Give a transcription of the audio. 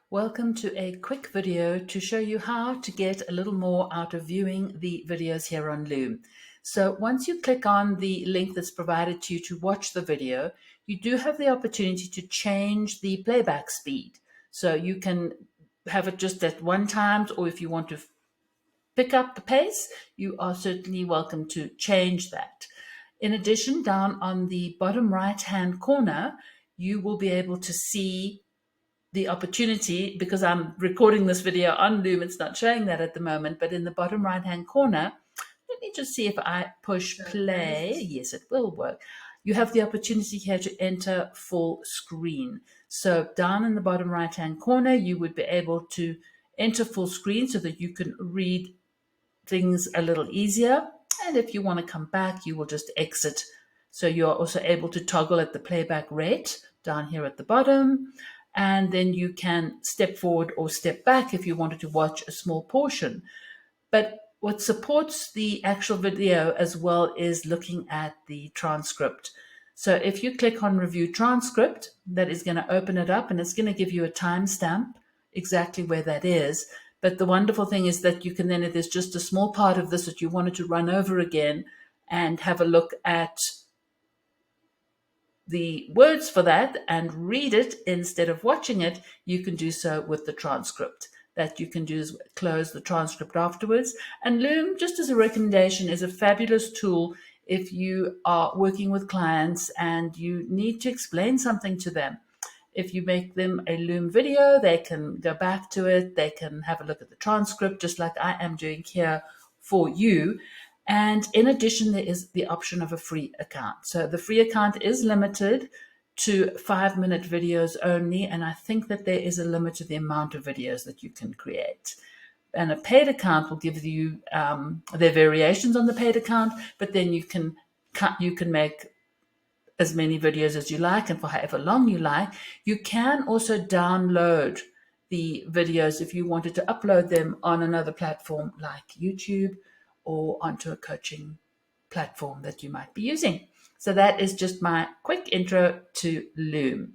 Welcome to a quick video to show you how to get a little more out of viewing the videos here on Loom. So once you click on the link that's provided to you to watch the video, you do have the opportunity to change the playback speed. So you can have it just at one time, or if you want to pick up the pace, you are certainly welcome to change that. In addition, down on the bottom right-hand corner, you will be able to see the opportunity, because I'm recording this video on Loom, it's not showing that at the moment, but in the bottom right hand corner, let me just see if I push play. Yes, it will work. You have the opportunity here to enter full screen. So down in the bottom right hand corner, you would be able to enter full screen so that you can read things a little easier. And if you want to come back, you will just exit. So you're also able to toggle at the playback rate down here at the bottom. And then you can step forward or step back if you wanted to watch a small portion. But what supports the actual video as well is looking at the transcript. So if you click on Review Transcript, that is going to open it up and it's going to give you a timestamp exactly where that is. But the wonderful thing is that you can then, if there's just a small part of this that you wanted to run over again and have a look at the words for that and read it instead of watching it, you can do so with the transcript. That you can do is close the transcript afterwards. And Loom, just as a recommendation, is a fabulous tool if you are working with clients and you need to explain something to them. If you make them a Loom video, they can go back to it, they can have a look at the transcript, just like I am doing here for you. And in addition, there is the option of a free account. So the free account is limited to 5-minute videos only, and I think that there is a limit to the amount of videos that you can create. And a paid account will give you their variations on the paid account, but then you can make as many videos as you like and for however long you like. You can also download the videos if you wanted to upload them on another platform like YouTube or onto a coaching platform that you might be using. So that is just my quick intro to Loom.